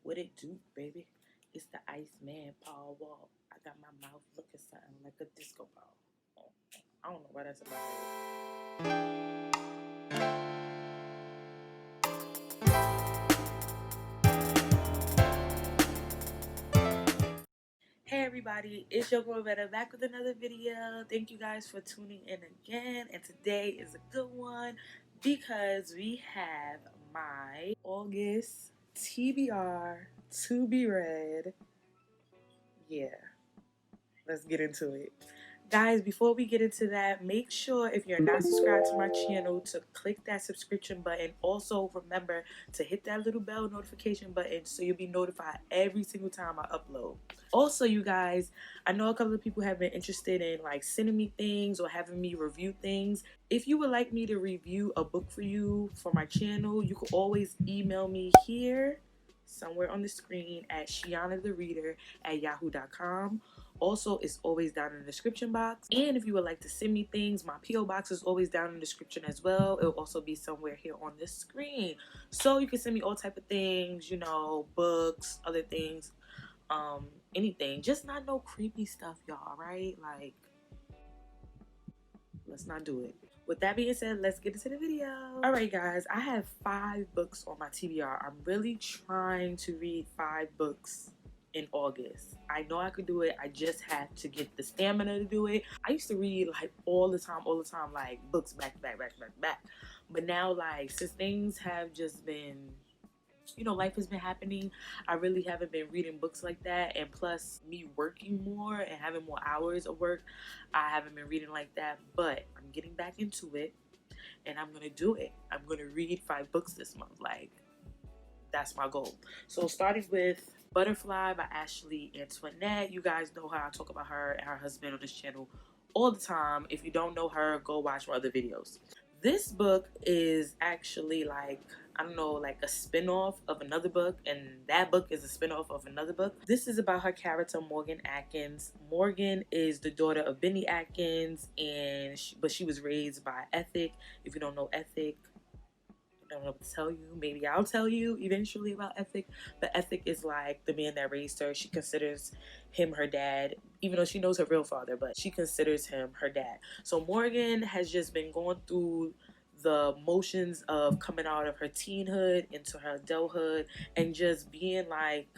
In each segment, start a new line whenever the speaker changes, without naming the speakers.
What it do, baby? It's the Iceman, Paul Wall. I got my mouth looking something like a disco ball. I don't know why that's about it. Hey everybody, it's Yoko Experience back with another video. Thank you guys for tuning in again. And today is a good one because we have my August TBR to be read. Yeah, let's get into it. Guys, before we get into that, make sure if you're not subscribed to my channel to click that subscription button. Also, remember to hit that little bell notification button so you'll be notified every single time I upload. Also, you guys, I know a couple of people have been interested in like sending me things or having me review things. If you would like me to review a book for you for my channel, you can always email me here somewhere on the screen at SheanaTheReader@yahoo.com. Also, it's always down in the description box. And if you would like to send me things, my P.O. box is always down in the description as well. It'll also be somewhere here on the screen. So you can send me all type of things, you know, books, other things, anything. Just not no creepy stuff, y'all, right? Like, let's not do it. With that being said, let's get into the video. All right, guys, I have 5 books on my TBR. I'm really trying to read 5 books in August. I know I could do it. I just have to get the stamina to do it. I used to read like all the time, like books back to back. But now, like, since things have just been, you know, life has been happening, I really haven't been reading books like that. And plus, me working more and having more hours of work, I haven't been reading like that. But I'm getting back into it, and I'm gonna do it. I'm gonna read 5 books this month. Like, that's my goal. So starting with Butterfly by Ashley Antoinette. You guys know how I talk about her and her husband on this channel all the time. If you don't know her, go watch my other videos. This book is actually like, I don't know, like a spin-off of another book, and that book is a spin-off of another book. This is about her character, Morgan Atkins. Morgan is the daughter of Benny Atkins, and she was raised by Ethic. If you don't know Ethic, I don't know what to tell you. Maybe I'll tell you eventually about Ethic. But Ethic is like the man that raised her. She considers him her dad, even though she knows her real father, but she considers him her dad. So Morgan has just been going through the motions of coming out of her teenhood into her adulthood and just being like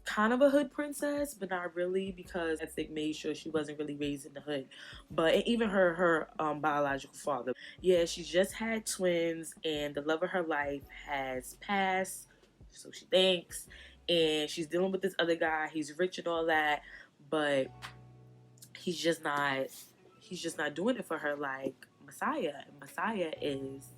kind of a hood princess, but not really, because Ethic made sure she wasn't really raised in the hood. But even her biological father, yeah, she just had twins, and the love of her life has passed, so she thinks, and she's dealing with this other guy. He's rich and all that, but he's just not doing it for her like Messiah. Messiah is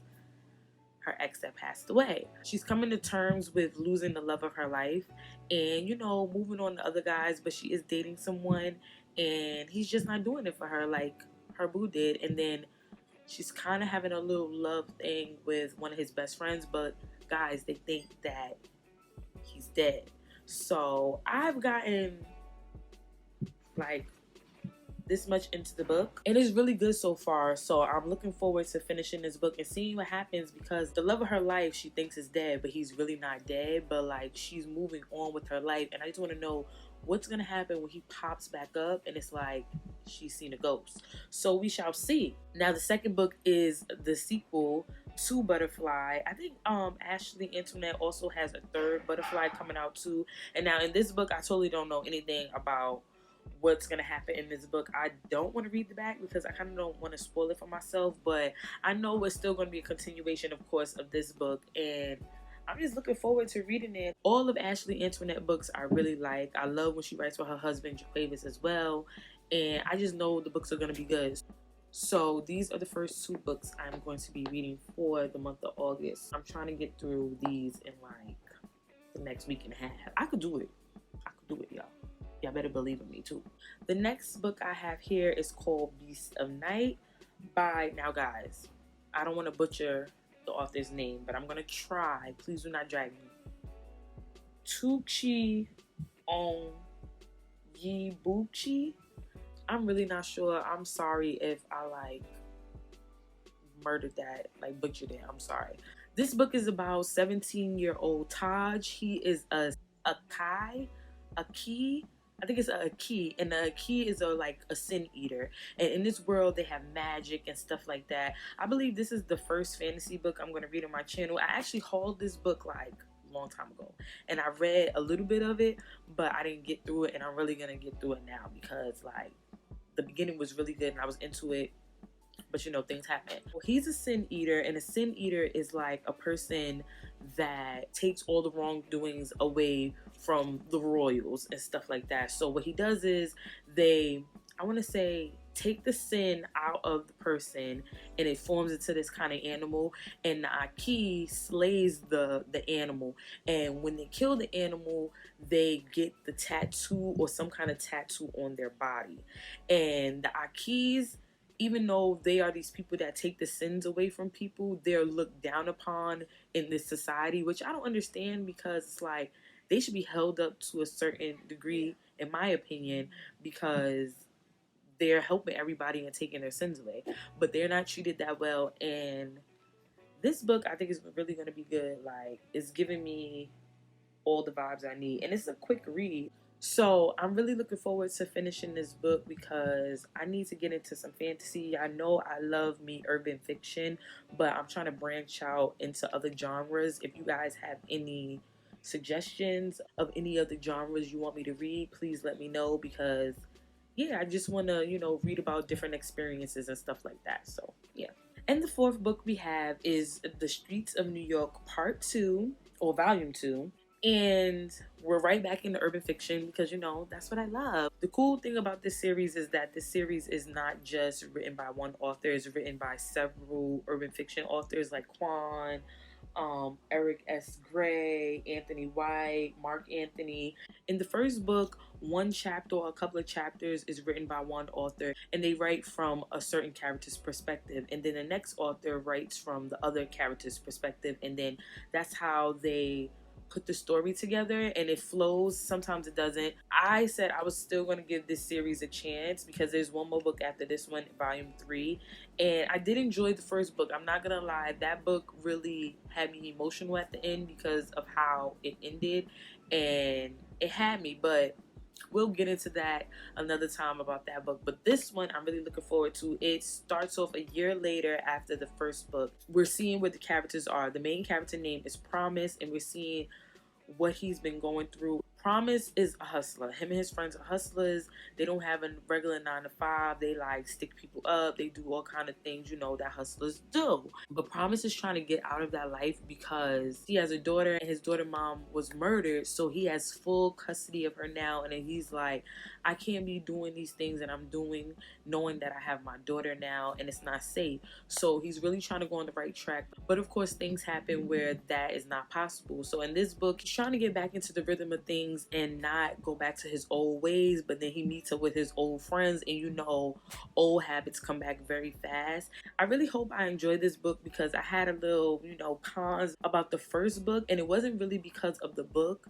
her ex that passed away. She's coming to terms with losing the love of her life and, you know, moving on to other guys, but she is dating someone and he's just not doing it for her like her boo did. And then she's kind of having a little love thing with one of his best friends, but guys, they think that he's dead. So I've gotten like this much into the book. It is really good so far, so I'm looking forward to finishing this book and seeing what happens, because the love of her life she thinks is dead, but he's really not dead, but like she's moving on with her life, and I just want to know what's gonna happen when he pops back up and it's like she's seen a ghost. So we shall see. Now the second book is the sequel to Butterfly. I think Ashley Antoinette also has a third Butterfly coming out too, and now in this book I totally don't know anything about what's gonna happen in this book. I don't want to read the back because I kind of don't want to spoil it for myself, but I know it's still going to be a continuation, of course, of this book, and I'm just looking forward to reading it. All of Ashley Antoinette books I really like. I love when she writes for her husband Jaquavis as well, and I just know the books are going to be good. So these are the first 2 books I'm going to be reading for the month of August. I'm trying to get through these in like the next week and a half. I could do it. I could do it, y'all. Y'all better believe in me too. The next book I have here is called Beast of Night by, now guys, I don't want to butcher the author's name, but I'm going to try. Please do not drag me. Tucci Onyebuchi. I'm really not sure. I'm sorry if I like murdered that, like butchered it. I'm sorry. This book is about 17-year-old Taj. He is a Kai, a key. I think it's a key, and a key is a sin eater. And in this world, they have magic and stuff like that. I believe this is the first fantasy book I'm gonna read on my channel. I actually hauled this book like a long time ago, and I read a little bit of it, but I didn't get through it, and I'm really gonna get through it now because like the beginning was really good and I was into it, but you know, things happen. Well, he's a sin eater, and a sin eater is like a person that takes all the wrongdoings away from the royals and stuff like that. So what he does is I want to say, take the sin out of the person, and it forms into this kind of animal, and the Aki slays the animal, and when they kill the animal, they get the tattoo or some kind of tattoo on their body. And the Akis, even though they are these people that take the sins away from people, they're looked down upon in this society, which I don't understand, because it's like they should be held up to a certain degree, in my opinion, because they're helping everybody and taking their sins away, but they're not treated that well. And this book, I think, is really going to be good. Like, it's giving me all the vibes I need, and it's a quick read. So I'm really looking forward to finishing this book because I need to get into some fantasy. I know I love me urban fiction, but I'm trying to branch out into other genres. If you guys have any suggestions of any other genres you want me to read, please let me know, because yeah, I just want to, read about different experiences and stuff like that. So yeah. And the fourth book we have is The Streets of New York Part 2, or Volume 2. And we're right back into urban fiction because, that's what I love. The cool thing about this series is that this series is not just written by one author. It's written by several urban fiction authors like Quan, Eric S. Gray, Anthony White, Mark Anthony. In the first book, one chapter or a couple of chapters is written by one author, and they write from a certain character's perspective. And then the next author writes from the other character's perspective, and then that's how they put the story together, and it flows. Sometimes it doesn't. I said I was still going to give this series a chance because there's one more book after this one, volume 3, and I did enjoy the first book. I'm not gonna lie, that book really had me emotional at the end because of how it ended, and it had me. But we'll get into that another time about that book. But this one I'm really looking forward to. It starts off a year later after the first book. We're seeing what the characters are. The main character name is Promise, and we're seeing what he's been going through. Promise is a hustler. Him and his friends are hustlers. They don't have a regular 9 to 5. They like stick people up. They do all kind of things, that hustlers do. But Promise is trying to get out of that life because he has a daughter, and his daughter mom was murdered. So he has full custody of her now. And then he's like, I can't be doing these things that I'm doing knowing that I have my daughter now and it's not safe. So he's really trying to go on the right track. But of course, things happen where that is not possible. So in this book, he's trying to get back into the rhythm of things and not go back to his old ways. But then he meets up with his old friends, and old habits come back very fast. I really hope I enjoyed this book because I had a little, cons about the first book, and it wasn't really because of the book.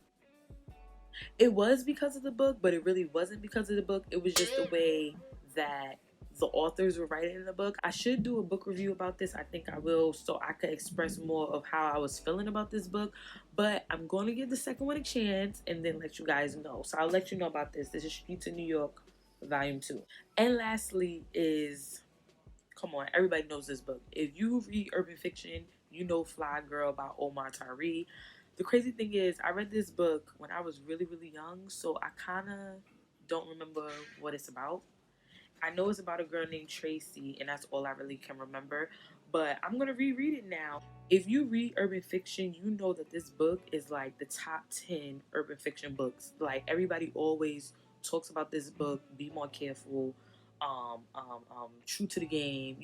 It was because of the book, but it really wasn't because of the book. It was just the way that the authors were writing in the book. I should do a book review about this. I think I will, so I could express more of how I was feeling about this book. But I'm going to give the second one a chance and then let you guys know. So I'll let you know about this. This is Streets of New York, Volume 2. And lastly is, come on, everybody knows this book. If you read urban fiction, you know Fly Girl by Omar Tyree. The crazy thing is, I read this book when I was really, really young, so I kind of don't remember what it's about. I know it's about a girl named Tracy, and that's all I really can remember. But I'm going to reread it now. If you read urban fiction, you know that this book is like the top 10 urban fiction books. Like, everybody always talks about this book, Be More Careful, True to the Game.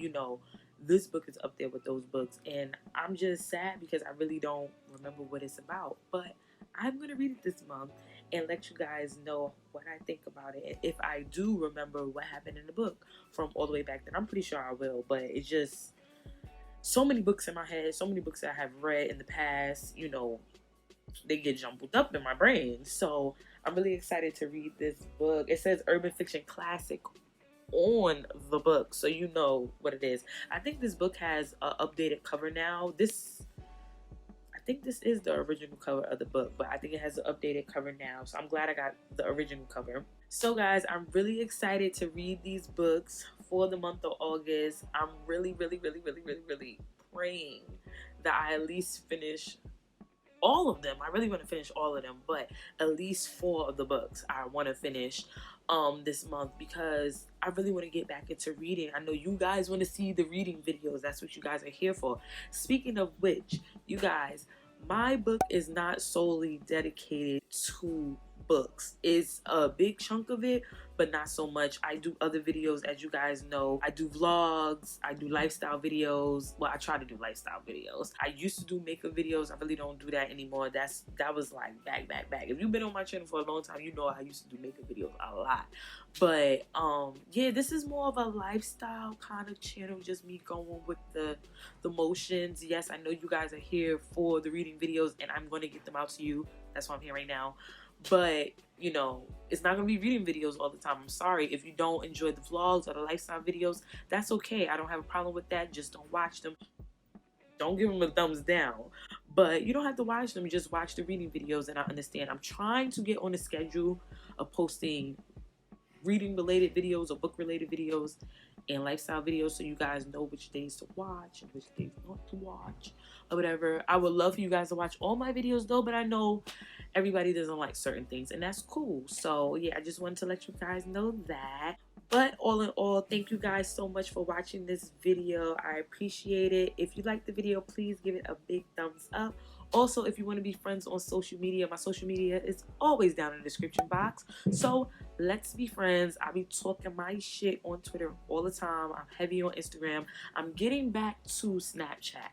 This book is up there with those books. And I'm just sad because I really don't remember what it's about. But I'm going to read it this month and let you guys know what I think about it. If I do remember what happened in the book from all the way back then, I'm pretty sure I will. But it's just so many books in my head, so many books that I have read in the past, they get jumbled up in my brain. So I'm really excited to read this book. It says urban fiction classic on the book, so you know what it is. I think this book has an updated cover now. This think this is the original cover of the book, but I think it has an updated cover now. So I'm glad I got the original cover. So guys, I'm really excited to read these books for the month of August. I'm really praying that I at least finish all of them. I really want to finish all of them, but at least 4 of the books I want to finish this month, because I really want to get back into reading. I know you guys want to see the reading videos. That's what you guys are here for. Speaking of which, you guys, my book is not solely dedicated to books. It's a big chunk of it, but not so much. I do other videos, as you guys know. I do vlogs, I do lifestyle videos. Well, I try to do lifestyle videos. I used to do makeup videos. I really don't do that anymore. That was like back. If you've been on my channel for a long time, you know I used to do makeup videos a lot. But yeah, this is more of a lifestyle kind of channel, just me going with the motions. Yes, I know you guys are here for the reading videos, and I'm going to get them out to you. That's why I'm here right now. But, you know, it's not going to be reading videos all the time. I'm sorry. If you don't enjoy the vlogs or the lifestyle videos, that's okay. I don't have a problem with that. Just don't watch them. Don't give them a thumbs down. But you don't have to watch them. Just watch the reading videos, and I understand. I'm trying to get on a schedule of posting reading related videos or book related videos and lifestyle videos, so you guys know which days to watch and which days not to watch or whatever. I would love for you guys to watch all my videos though, but I know everybody doesn't like certain things, and that's cool. So yeah, I just wanted to let you guys know that. But all in all, thank you guys so much for watching this video. I appreciate it. If you like the video, please give it a big thumbs up. Also, if you want to be friends on social media, my social media is always down in the description box. So let's be friends. I'll be talking my shit on Twitter all the time. I'm heavy on Instagram. I'm getting back to Snapchat.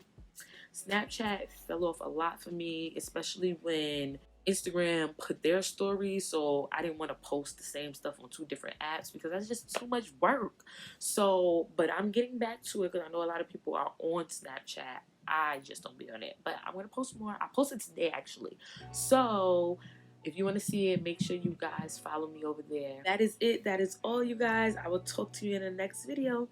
Snapchat fell off a lot for me, especially when Instagram put their stories, so I didn't want to post the same stuff on 2 different apps because that's just too much work. So, but I'm getting back to it because I know a lot of people are on Snapchat. I just don't be on it, but I'm gonna post more. I posted today actually. So if you want to see it, make sure you guys follow me over there. That is it. That is all, you guys. I will talk to you in the next video.